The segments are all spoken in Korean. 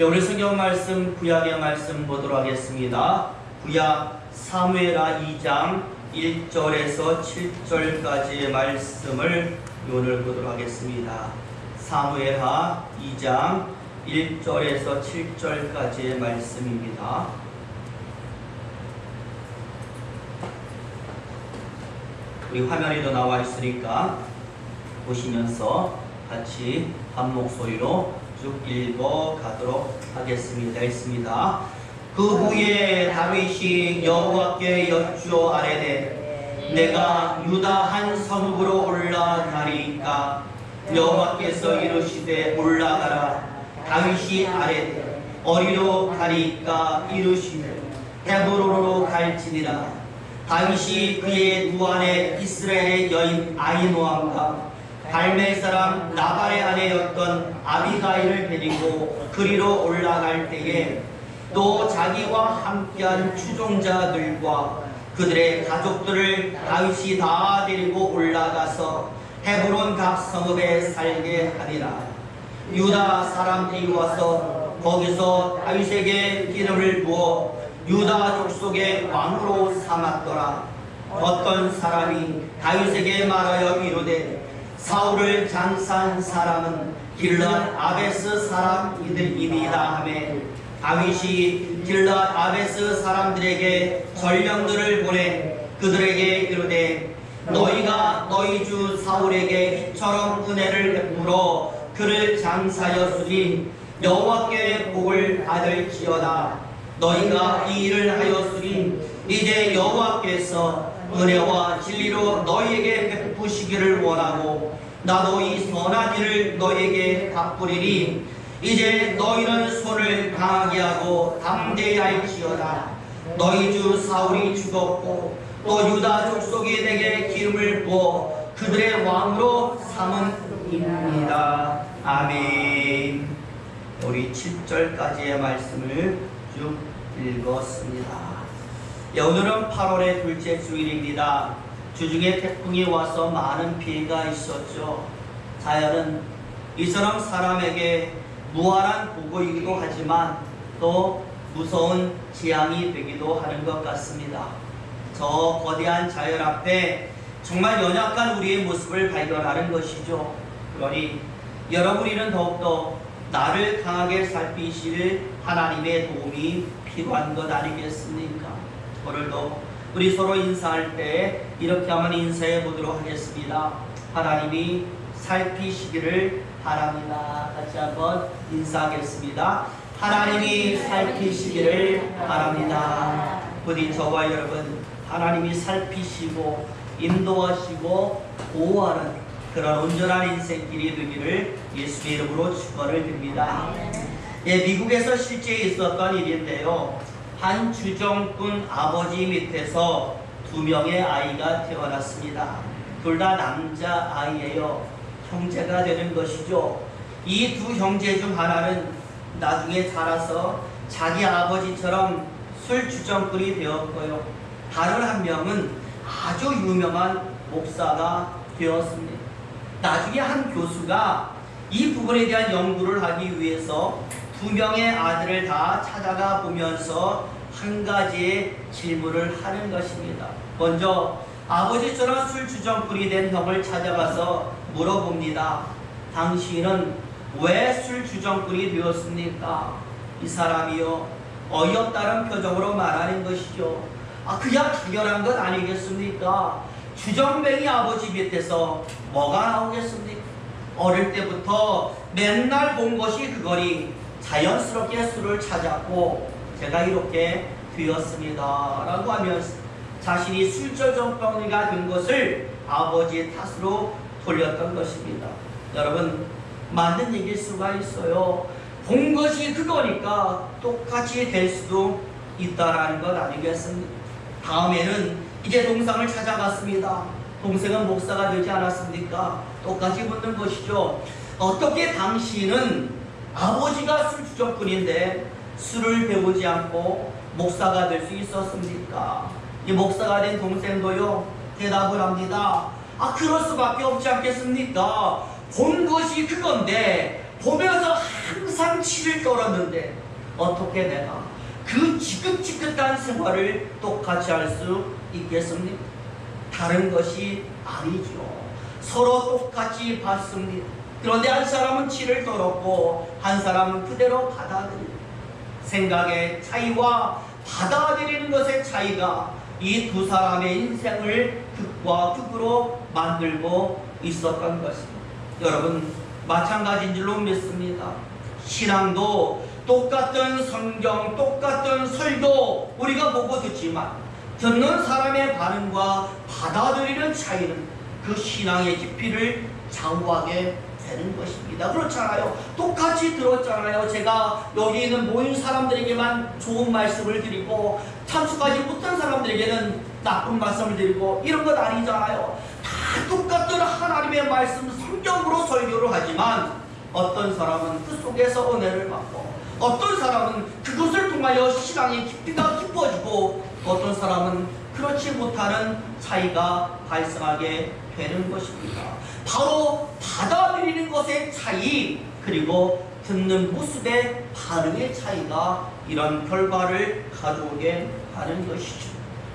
오늘 성경 말씀, 구약의 말씀 보도록 하겠습니다. 구약 사무엘하 2장 1절에서 7절까지의 말씀을 오늘 보도록 하겠습니다. 사무엘하 2장 1절에서 7절까지의 말씀입니다. 우리 화면에도 나와 있으니까 보시면서 같이 한 목소리로 쭉 읽어 가도록 하겠습니다. 읽습니다. 그 후에 다윗이 여호와께 여쭈어 아뢰되 내가 유다 한 성읍으로 올라가리까 여호와께서 이르시되 올라가라. 다윗이 아뢰되 어디로 가리까 이르시되 헤브론으로 갈지니라. 다윗이 그의 누아내 이스라엘의 여인 아히노함과 갈멜 사람 나발의 아내였던 아비가일을 데리고 그리로 올라갈 때에 또 자기와 함께한 추종자들과 그들의 가족들을 다윗이 다 데리고 올라가서 헤브론 각 성읍에 살게 하니라. 유다 사람들이 와서 거기서 다윗에게 기름을 부어 유다 족속의 왕으로 삼았더라. 어떤 사람이 다윗에게 말하여 이르되 사울을 장사한 사람은 길르앗 아베스 사람이들이니이다 하매 다윗이 길르앗 아베스 사람들에게 전령들을 보내 그들에게 이르되 너희가 너희 주 사울에게 이처럼 은혜를 베풀어 그를 장사하였으니 여호와께 복을 받을지어다. 너희가 이 일을 하였으니 이제 여호와께서 은혜와 진리로 너희에게 베푸시기를 원하고 나도 이 선한 일을 너희에게 갚으리니 이제 너희는 손을 강하게 하고 담대히 할지어다. 너희 주 사울이 죽었고 또 유다 족속이 내게 기름을 부어 그들의 왕으로 삼은입니다. 아멘. 우리 7절까지의 말씀을 쭉 읽었습니다. 오늘은 8월의 둘째 주일입니다. 주중에 태풍이 와서 많은 피해가 있었죠. 자연은 이처럼 사람에게 무한한 보고이기도 하지만 또 무서운 재앙이 되기도 하는 것 같습니다. 저 거대한 자연 앞에 정말 연약한 우리의 모습을 발견하는 것이죠. 그러니 여러분이는 더욱더 나를 강하게 살피실 하나님의 도움이 필요한 것 아니겠습니까? 오늘도 우리 서로 인사할 때 이렇게 한번 인사해 보도록 하겠습니다. 하나님이 살피시기를 바랍니다. 같이 한번 인사하겠습니다. 하나님이 살피시기를 바랍니다. 부디 저와 여러분 하나님이 살피시고 인도하시고 보호하는 그런 온전한 인생길이 되기를 예수의 이름으로 축원을 드립니다. 미국에서 실제 있었던 일인데요. 한 주정꾼 아버지 밑에서 2명의 아이가 태어났습니다. 둘 다 남자 아이예요. 형제가 되는 것이죠. 이 두 형제 중 하나는 나중에 자라서 자기 아버지처럼 술 주정꾼이 되었고요. 다른 한 명은 아주 유명한 목사가 되었습니다. 나중에 한 교수가 이 부분에 대한 연구를 하기 위해서 2명의 아들을 다 찾아가 보면서 한 가지의 질문을 하는 것입니다. 먼저 아버지처럼 술 주정꾼이 된 형을 찾아가서 물어봅니다. 당신은 왜 술 주정꾼이 되었습니까? 이 사람이요 어이없다는 표정으로 말하는 것이죠. 그야 당연한 것 아니겠습니까? 주정뱅이 아버지 밑에서 뭐가 나오겠습니까? 어릴 때부터 맨날 본 것이 그거니 자연스럽게 술을 찾았고 제가 이렇게 되었습니다 라고 하면서 자신이 술저정병이가 된 것을 아버지의 탓으로 돌렸던 것입니다. 여러분 맞는 얘기일 수가 있어요. 본 것이 그거니까 똑같이 될 수도 있다라는 것 아니겠습니까? 다음에는 이제 동생을 찾아갔습니다. 동생은 목사가 되지 않았습니까? 똑같이 묻는 것이죠. 어떻게 당신은 아버지가 술 주정꾼인데 술을 배우지 않고 목사가 될 수 있었습니까? 이 목사가 된 동생도요 대답을 합니다. 그럴 수밖에 없지 않겠습니까? 본 것이 그건데 보면서 항상 사람은 치를 떨었는데 어떻게 내가 그 지긋지긋한 생활을 똑같이 할 수 있겠습니까? 다른 것이 아니죠. 서로 똑같이 받습니다. 그런데 한 사람은 치를 떨었고 한 사람은 그대로 받아들입니다. 생각의 차이와 받아들이는 것의 차이가 이 두 사람의 인생을 극과 극으로 만들고 있었던 것입니다. 여러분, 마찬가지인 줄로 믿습니다. 신앙도 똑같은 성경, 똑같은 설교 우리가 보고 듣지만 듣는 사람의 반응과 받아들이는 차이는 그 신앙의 깊이를 좌우하게 되는 것입니다. 그렇잖아요. 똑같이 들었잖아요. 제가 여기 있는 모인 사람들에게만 좋은 말씀을 드리고 참석하지 못한 사람들에게는 나쁜 말씀을 드리고 이런 것 아니잖아요. 다 똑같은 하나님의 말씀 성경으로 설교를 하지만 어떤 사람은 그 속에서 은혜를 받고 어떤 사람은 그것을 통하여 신앙의 깊이가 깊어지고 어떤 사람은 그렇지 못하는 차이가 발생하게 되는 것입니다. 바로 받아들이는 것의 차이, 그리고 듣는 모습의 반응의 차이가 이런 결과를 가져오게 하는 것이죠.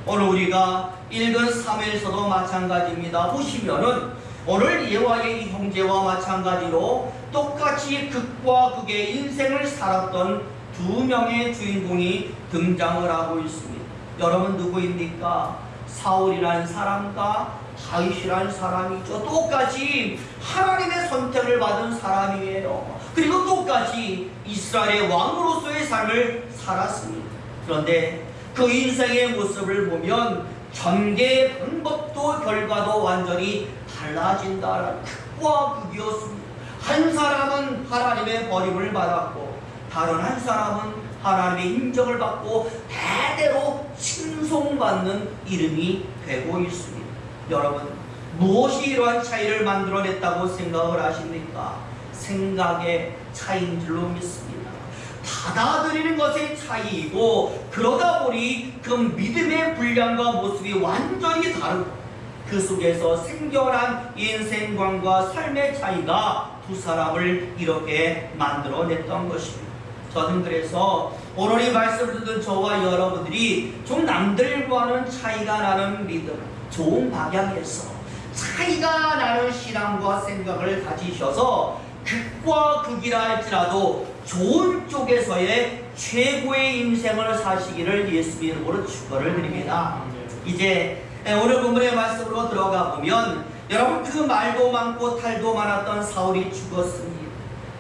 오늘 우리가 읽은 사무엘서도 마찬가지입니다. 보시면은 오늘 예화의 이 형제와 마찬가지로 똑같이 극과 극의 인생을 살았던 두 명의 주인공이 등장을 하고 있습니다. 여러분 누구입니까? 사울이라는 사람과 다윗이라는 사람이죠. 똑같이 하나님의 선택을 받은 사람이에요. 그리고 똑같이 이스라엘의 왕으로서의 삶을 살았습니다. 그런데 그 인생의 모습을 보면 전개의 방법도 결과도 완전히 달라진다는 극과 극이었습니다. 한 사람은 하나님의 버림을 받았고 다른 한 사람은 하나님의 인정을 받고 대대로 칭송받는 이름이 되고 있습니다. 여러분, 무엇이 이러한 차이를 만들어냈다고 생각을 하십니까? 생각의 차이인 줄로 믿습니다. 받아들이는 것의 차이이고 그러다 보니 그 믿음의 분량과 모습이 완전히 다르고 그 속에서 생겨난 인생관과 삶의 차이가 두 사람을 이렇게 만들어냈던 것입니다. 저는 그래서 오늘 이 말씀을 듣는 저와 여러분들이 좀 남들과는 차이가 나는 믿음, 좋은 방향에서 차이가 나는 신앙과 생각을 가지셔서 극과 극이라 할지라도 좋은 쪽에서의 최고의 인생을 사시기를 예수 이름으로 축원을 드립니다. 이제 오늘 본문의 말씀으로 들어가 보면 여러분, 그 말도 많고 탈도 많았던 사울이 죽었습니다.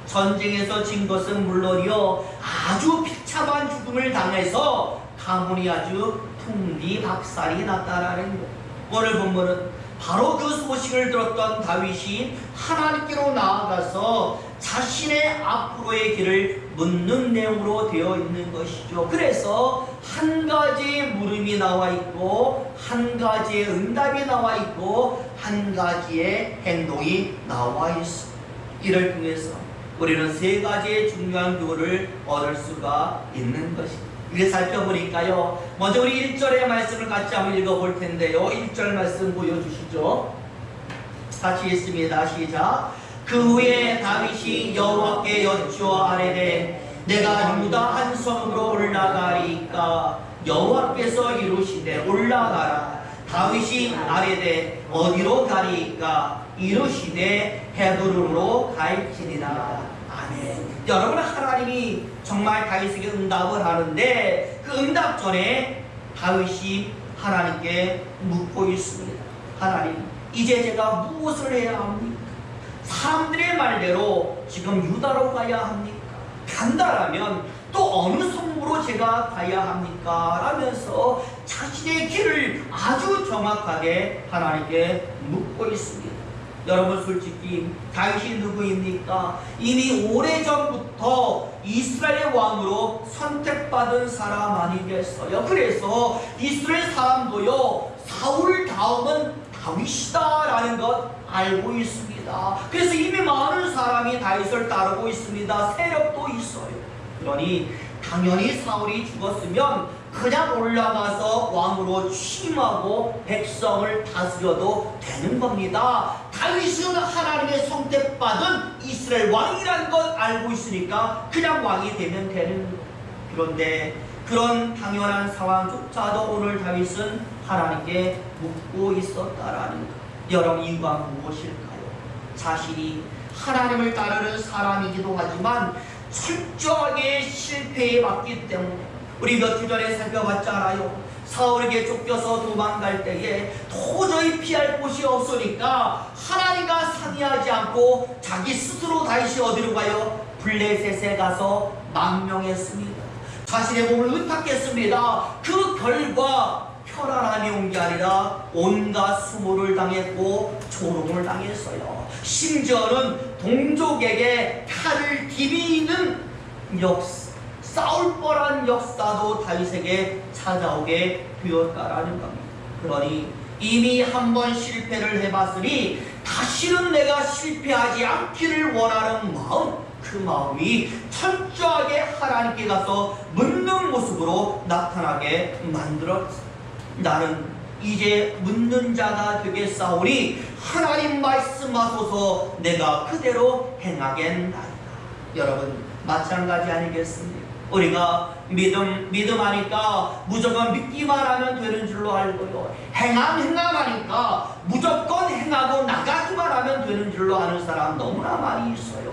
전쟁에서 진 것은 물론이요 아주 비참한 죽음을 당해서 가문이 아주 풍비박살이 났다라는 것. 오늘 본문은 바로 그 소식을 들었던 다윗이 하나님께로 나아가서 자신의 앞으로의 길을 묻는 내용으로 되어 있는 것이죠. 그래서 한 가지의 물음이 나와 있고 한 가지의 응답이 나와 있고 한 가지의 행동이 나와 있습니다. 이를 통해서 우리는 세 가지의 중요한 교훈을 얻을 수가 있는 것입니다. 이게 살펴보니까요, 먼저 우리 1절의 말씀을 같이 한번 읽어볼 텐데요. 1절 말씀 보여주시죠. 같이 읽습니다. 시작. 그 후에 다윗이 여호와께 여쭈어 아뢰되 내가 유다 한 성으로 올라가리까 여호와께서 이루시되 올라가라. 다윗이 아뢰되 어디로 가리까 이루시되 헤브론으로 갈지니라. 아멘. 여러분, 하나님이 정말 다윗에게 응답을 하는데 그 응답 전에 다윗이 하나님께 묻고 있습니다. 하나님, 이제 제가 무엇을 해야 합니까? 사람들의 말대로 지금 유다로 가야 합니까? 간다라면 또 어느 성으로 제가 가야 합니까? 라면서 자신의 길을 아주 정확하게 하나님께 묻고 있습니다. 여러분, 솔직히 다윗이 누구입니까? 이미 오래전부터 이스라엘의 왕으로 선택받은 사람 아니겠어요? 그래서 이스라엘 사람도요 사울 다음은 다윗이다라는 것 알고 있습니다. 그래서 이미 많은 사람이 다윗을 따르고 있습니다. 세력도 있어요. 그러니 당연히 사울이 죽었으면 그냥 올라가서 왕으로 취임하고 백성을 다스려도 되는 겁니다. 다윗은 하나님의 선택받은 이스라엘 왕이라는 것 알고 있으니까 그냥 왕이 되면 되는 거예요. 그런데 그런 당연한 상황조차도 오늘 다윗은 하나님께 묻고 있었다라는 것. 여러분, 이유가 무엇일까요? 자신이 하나님을 따르는 사람이기도 하지만 철저하게 실패해 왔기 때문에, 우리 며칠 전에 살펴봤잖아요. 사울에게 쫓겨서 도망갈 때에 도저히 피할 곳이 없으니까 하나님과 상의하지 않고 자기 스스로 다시 어디로 가요? 블레셋에 가서 망명했습니다. 자신의 몸을 의탁했습니다. 그 결과 편안함이 온 게 아니라 온갖 수모를 당했고 조롱을 당했어요. 심지어는 동족에게 칼을 디비는 싸울 뻔한 역사도 다윗에게 찾아오게 되었다라는 겁니다. 그러니 이미 한 번 실패를 해봤으니 다시는 내가 실패하지 않기를 원하는 마음, 그 마음이 철저하게 하나님께 가서 묻는 모습으로 나타나게 만들었습니다. 나는 이제 묻는 자가 되겠사오니 하나님 말씀하소서 내가 그대로 행하겠나이다. 여러분, 마찬가지 아니겠습니까? 우리가 믿음 하니까 무조건 믿기만 하면 되는 줄로 알고요, 행하니까 무조건 행하고 나가기만 하면 되는 줄로 아는 사람 너무나 많이 있어요.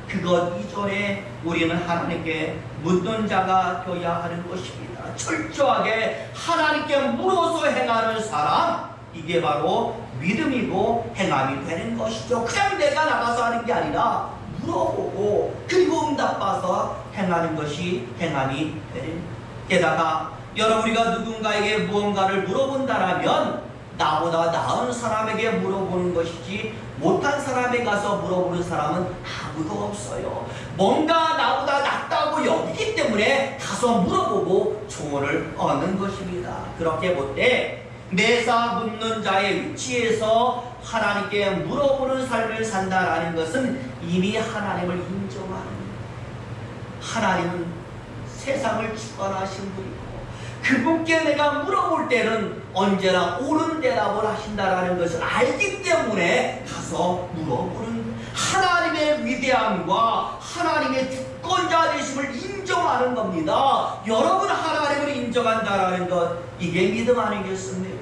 그것 이전에 우리는 하나님께 묻는 자가 되어야 하는 것입니다. 철저하게 하나님께 물어서 행하는 사람, 이게 바로 믿음이고 행함이 되는 것이죠. 그냥 내가 나가서 하는 게 아니라 물어보고 그리고 응답받아서 행하는 것이 행함이 되는. 게다가 여러분, 우리가 누군가에게 무언가를 물어본다라면 나보다 나은 사람에게 물어보는 것이지 못한 사람에 가서 물어보는 사람은 아무도 없어요. 뭔가 나보다 낫다고 여기기 때문에 가서 물어보고 조언을 얻는 것입니다. 그렇게 볼 때 매사 묻는 자의 위치에서 하나님께 물어보는 삶을 산다라는 것은 이미 하나님을 인정하는 거예요. 하나님은 세상을 주관하신 분이고 그분께 내가 물어볼 때는 언제나 옳은 대답을 하신다라는 것을 알기 때문에 가서 물어보는 거예요. 하나님의 위대함과 하나님의 주권자 되심을 인정하는 겁니다. 여러분, 하나님을 인정한다라는 것, 이게 믿음 아니겠습니까?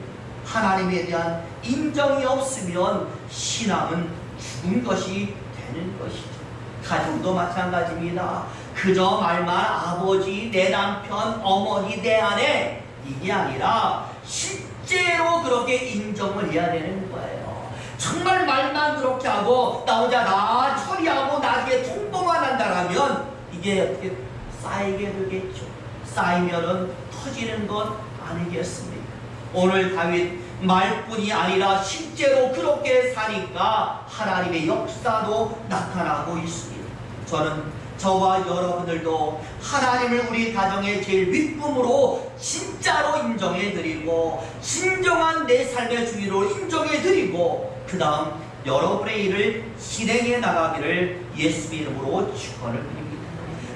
하나님에 대한 인정이 없으면 신앙은 죽은 것이 되는 것이죠. 가정도 마찬가지입니다. 그저 말만 아버지, 내 남편, 어머니, 내 아내, 이게 아니라 실제로 그렇게 인정을 해야 되는 거예요. 정말 말만 그렇게 하고 나 혼자 나 처리하고 나중에 통보만 한다라면 이게 어떻게 쌓이게 되겠죠. 쌓이면은 터지는 것 아니겠습니까? 오늘 다윗 말뿐이 아니라 실제로 그렇게 사니까 하나님의 역사도 나타나고 있습니다. 저는 저와 여러분들도 하나님을 우리 가정의 제일 윗분으로 진짜로 인정해드리고 진정한 내 삶의 주인으로 인정해드리고 그 다음 여러분의 일을 실행해 나가기를 예수의 이름으로 축원을 드립니다.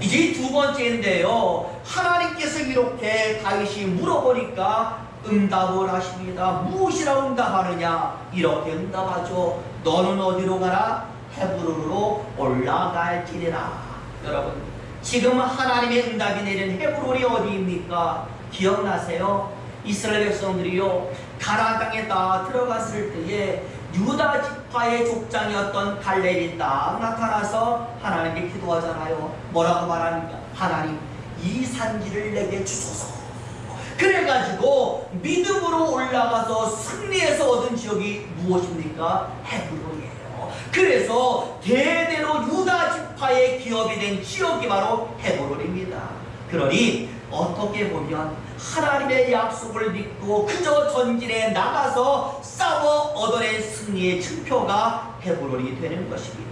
이제 두 번째인데요, 하나님께서 이렇게 다윗이 물어보니까 응답을 하십니다. 무엇이라 응답하느냐? 이렇게 응답하죠. 너는 어디로 가라? 헤브론으로 올라갈지니라. 여러분, 지금 하나님의 응답이 내린 헤브론이 어디입니까? 기억나세요? 이스라엘 백성들이요, 가나안 땅에 다 들어갔을 때에 유다 지파의 족장이었던 갈렙이 딱 나타나서 하나님께 기도하잖아요. 뭐라고 말합니까? 하나님, 이 산지를 내게 주소서. 그래가지고 믿음으로 올라가서 승리해서 얻은 지역이 무엇입니까? 헤브론이에요. 그래서 대대로 유다 지파의 기업이 된 지역이 바로 헤브론입니다. 그러니 어떻게 보면 하나님의 약속을 믿고 그저 전진에 나가서 싸워 얻어낸 승리의 증표가 헤브론이 되는 것입니다.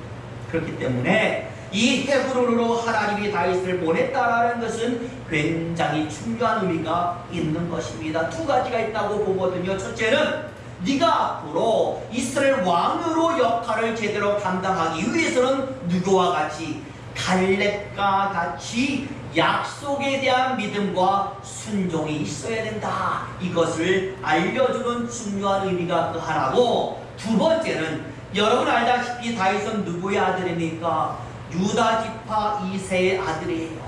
그렇기 때문에 이 헤브론으로 하나님이 다윗을 보냈다라는 것은 굉장히 중요한 의미가 있는 것입니다. 두 가지가 있다고 보거든요. 첫째는 네가 앞으로 이스라엘 왕으로 역할을 제대로 감당하기 위해서는 누구와 같이 갈렙과 같이 약속에 대한 믿음과 순종이 있어야 된다. 이것을 알려주는 중요한 의미가 그 하나고, 두 번째는 여러분 알다시피 다윗은 누구의 아들입니까? 유다 지파 이새의 아들이에요.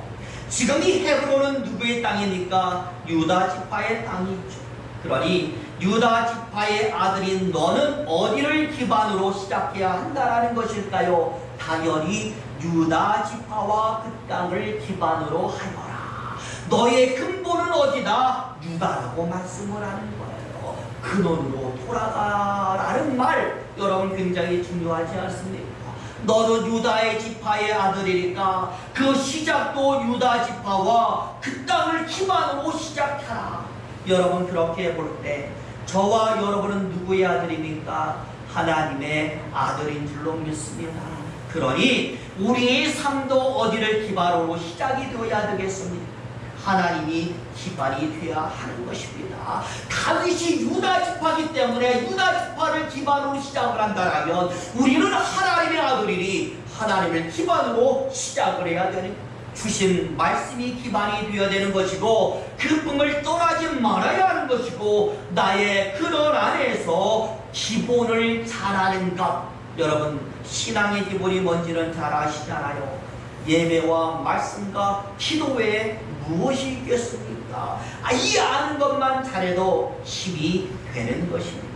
지금 이 헤브론은 누구의 땅입니까? 유다 지파의 땅이죠. 그러니 유다 지파의 아들인 너는 어디를 기반으로 시작해야 한다라는 것일까요? 당연히 유다 지파와 그 땅을 기반으로 하여라. 너의 근본은 어디다? 유다라고 말씀을 하는 거예요. 근원으로 돌아가라는 말, 여러분 굉장히 중요하지 않습니까? 너도 유다의 지파의 아들이니까 그 시작도 유다 지파와 그 땅을 기반으로 시작하라. 여러분 그렇게 볼 때 저와 여러분은 누구의 아들입니까? 하나님의 아들인 줄로 믿습니다. 그러니 우리의 삶도 어디를 기반으로 시작이 되어야 되겠습니까? 하나님이 기반이 되어야 하는 것입니다. 다윗이 유다 지파이기 때문에 유다 지파를 기반으로 시작을 한다면 우리는 하나님의 아들이니 하나님을 기반으로 시작을 해야 되는 거예요. 주신 말씀이 기반이 되어야 되는 것이고 그 꿈을 떠나지 말아야 하는 것이고 나의 근원 안에서 기본을 잘하는 것. 여러분 신앙의 기본이 뭔지는 잘 아시잖아요. 예배와 말씀과 기도 외에 무엇이 있겠습니까? 이 아는 것만 잘해도 힘이 되는 것입니다.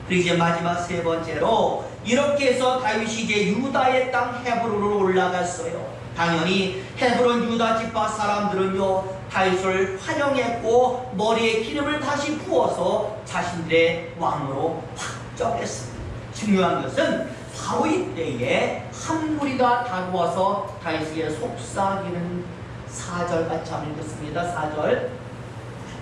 그리고 이제 마지막 세 번째로 이렇게 해서 다윗이 이제 유다의 땅 헤브론으로 올라갔어요. 당연히 헤브론 유다 지파 사람들은요 다윗을 환영했고 머리에 기름을 다시 부어서 자신들의 왕으로 확정했습니다. 중요한 것은 바로 이때에 한 무리가 다가와서 다윗에게 속삭이는 4절 같이 한번 읽겠습니다. 4절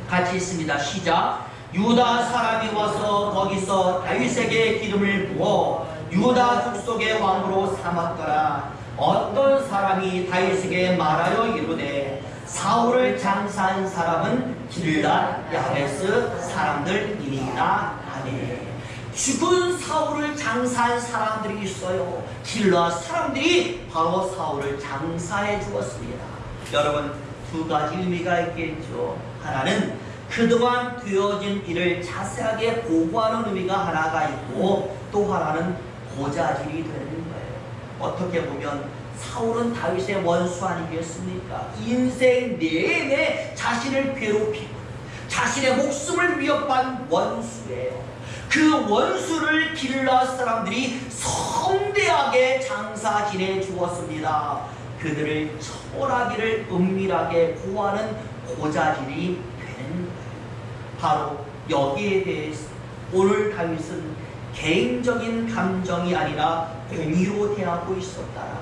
같이 있습니다. 시작. 유다 사람이 와서 거기서 다윗에게 기름을 부어 유다 족속의 왕으로 삼았더라. 어떤 사람이 다윗에게 말하여 이르되 사울을 장사한 사람은 길랏 야베스 사람들이니라 하네. 죽은 사울을 장사한 사람들이 있어요. 길랏 사람들이 바로 사울을 장사해 주었습니다. 여러분 두 가지 의미가 있겠죠. 하나는 그동안 되어진 일을 자세하게 보고하는 의미가 하나가 있고 또 하나는 고자질이 되는 거예요. 어떻게 보면 사울은 다윗의 원수 아니겠습니까? 인생 내내 자신을 괴롭히고 자신의 목숨을 위협한 원수예요. 그 원수를 길랏 사람들이 성대하게 장사 지내 주었습니다. 그들을 처벌하기를 은밀하게 고하는 고자질이 되는 거예요. 바로 여기에 대해서 오늘 다윗은 개인적인 감정이 아니라 공의로 대하고 있었다.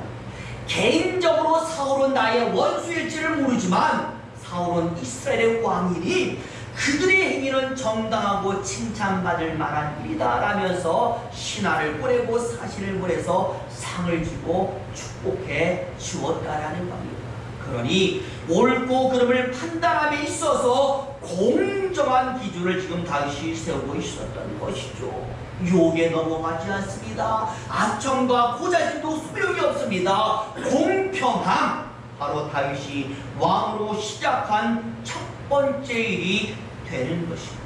개인적으로 사울은 나의 원수일지를 모르지만 사울은 이스라엘의 왕이니 그들의 행위는 정당하고 칭찬받을 만한 일이다 라면서 신하를 보내고 사신을 보내서 상을 주고 축복해 주었다라는 겁니다. 그러니 옳고 그름을 판단함에 있어서 공정한 기준을 지금 다윗이 세우고 있었던 것이죠. 욕에 넘어가지 않습니다. 악청과 고자질도 소용이 없습니다. 공평함, 바로 다윗이 왕으로 시작한 첫 번째 일이 되는 것입니다.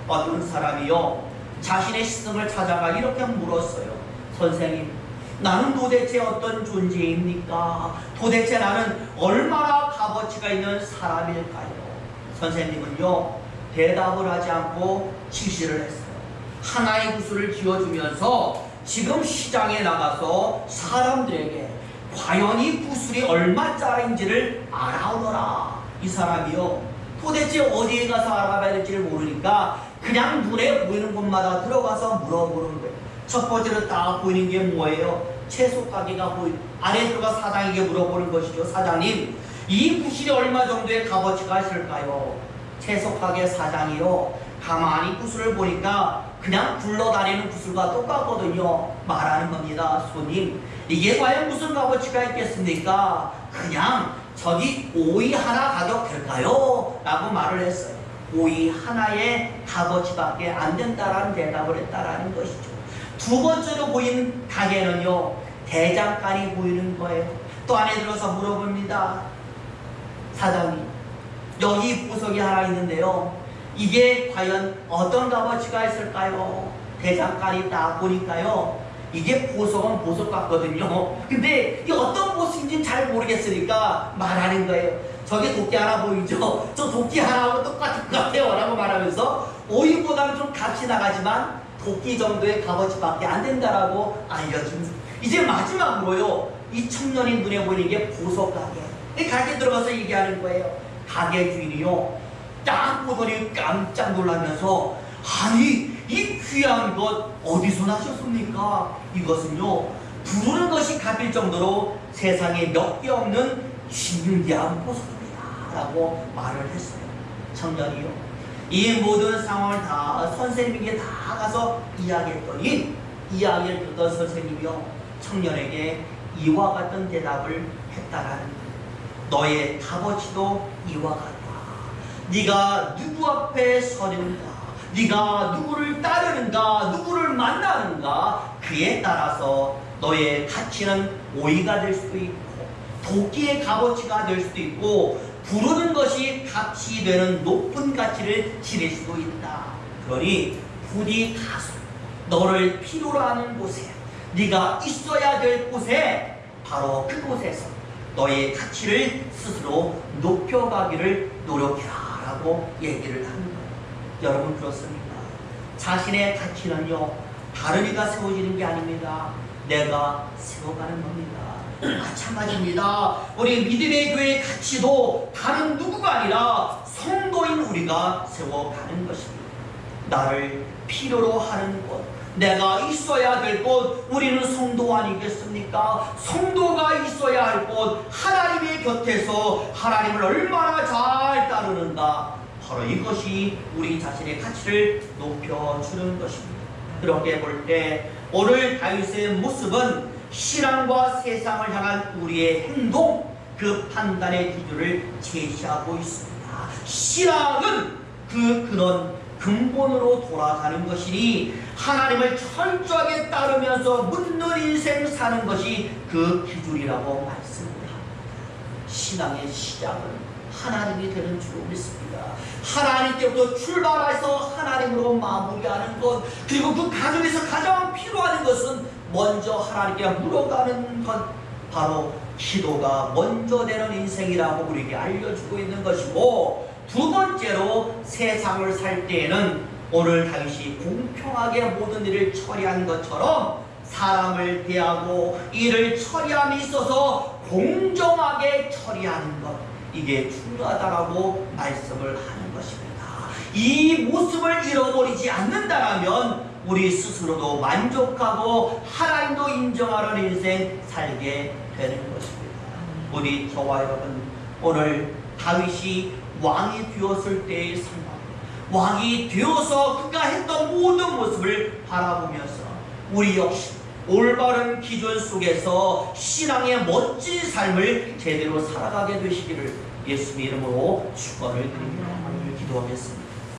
어떤 사람이요 자신의 스승을 찾아가 이렇게 물었어요. 선생님, 나는 도대체 어떤 존재입니까? 도대체 나는 얼마나 값어치가 있는 사람일까요? 선생님은요 대답을 하지 않고 지시를 했어요. 하나의 구슬을 쥐어주면서 지금 시장에 나가서 사람들에게 과연 이 구슬이 얼마짜리인지를 알아오너라. 이 사람이요 도대체 어디에 가서 알아봐야 될지를 모르니까 그냥 눈에 보이는 곳마다 들어가서 물어보는 거예요. 첫 번째로 딱 보이는 게 뭐예요? 채소 가게가 안에 들어가 사장에게 물어보는 것이죠. 사장님, 이 구슬이 얼마 정도의 값어치가 있을까요? 채소 가게 사장이요 가만히 구슬을 보니까 그냥 굴러다니는 구슬과 똑같거든요. 말하는 겁니다. 손님, 이게 과연 무슨 값어치가 있겠습니까? 그냥 저기 오이 하나 가격 될까요? 라고 말을 했어요. 오이 하나의 값어치밖에 안 된다라는 대답을 했다라는 것이죠. 두 번째로 보이는 가게는요 대장간이 보이는 거예요. 또 안에 들어서 물어봅니다. 사장님, 여기 보석이 하나 있는데요 이게 과연 어떤 값어치가 있을까요? 대장간이 딱 보니까요 이게 보석은 보석 같거든요. 근데 이 어떤 보석인지는 잘 모르겠으니까 말하는 거예요. 저기 도끼 하나 보이죠? 저 도끼 하나하고 똑같을 것 같아요 라고 말하면서 오이보다는 좀 값이 나가지만 도끼 정도의 값어치밖에 안 된다라고 알려줍니다. 이제 마지막으로요, 이 청년이 눈에 보이는 게 보석 가게. 이 가게 들어가서 얘기하는 거예요. 가게 주인이요, 딱 보더니 깜짝 놀라면서, 아니 이 귀한 것 어디서 나셨습니까? 이것은요, 부르는 것이 값일 정도로 세상에 몇 개 없는 신기한 보석입니다 라고 말을 했어요. 청년이요, 이 모든 상황을 다 선생님에게 다 가서 이야기했더니, 이야기를 듣던 선생님이요, 청년에게 이와 같은 대답을 했다라는 거예요. 너의 값어치도 이와 같다. 네가 누구 앞에 서는가, 네가 누구를 따르는가, 누구를 만나는가, 그에 따라서 너의 가치는 오이가 될 수도 있고 도끼의 값어치가 될 수도 있고 부르는 것이 값이 되는 높은 가치를 지닐 수도 있다. 그러니 부디 가서 너를 필요로 하는 곳에, 네가 있어야 될 곳에, 바로 그곳에서 너의 가치를 스스로 높여가기를 노력해라 라고 얘기를 하는 거예요. 여러분, 그렇습니다. 자신의 가치는요, 다른 이가 세워지는 게 아닙니다. 내가 세워가는 겁니다. 마찬가지입니다. 우리 믿음의 교회의 가치도 다른 누구가 아니라 성도인 우리가 세워가는 것입니다. 나를 필요로 하는 곳, 내가 있어야 될 곳, 우리는 성도 아니겠습니까? 성도가 있어야 할 곳, 하나님의 곁에서 하나님을 얼마나 잘 따르는가, 바로 이것이 우리 자신의 가치를 높여주는 것입니다. 그렇게 볼 때 오늘 다윗의 모습은 신앙과 세상을 향한 우리의 행동, 그 판단의 기준을 제시하고 있습니다. 신앙은 그 근원, 근본으로 돌아가는 것이니 하나님을 철저하게 따르면서 묻는 인생 사는 것이 그 기준이라고 말씀합니다. 신앙의 시작은 하나님이 되는 줄로 믿습니다. 하나님께부터 출발해서 하나님으로 마무리하는 것, 그리고 그 과정에서 가장 필요한 것은 먼저 하나님께 물어가는 것, 바로 기도가 먼저 되는 인생이라고 우리에게 알려주고 있는 것이고, 두 번째로 세상을 살 때에는 오늘 다윗이 공평하게 모든 일을 처리한 것처럼 사람을 대하고 일을 처리함에 있어서 공정하게 처리하는 것, 이게 중요하다라고 말씀을 하는 것입니다. 이 모습을 잃어버리지 않는다면 우리 스스로도 만족하고 하나님도 인정하는 인생 살게 되는 것입니다. 우리 저와 여러분, 오늘 다윗이 왕이 되었을 때의 상황, 왕이 되어서 그가 했던 모든 모습을 바라보면서 우리 역시 올바른 기준 속에서 신앙의 멋진 삶을 제대로 살아가게 되시기를 예수님 이름으로 축원을 드립니다. 기도하겠습니다.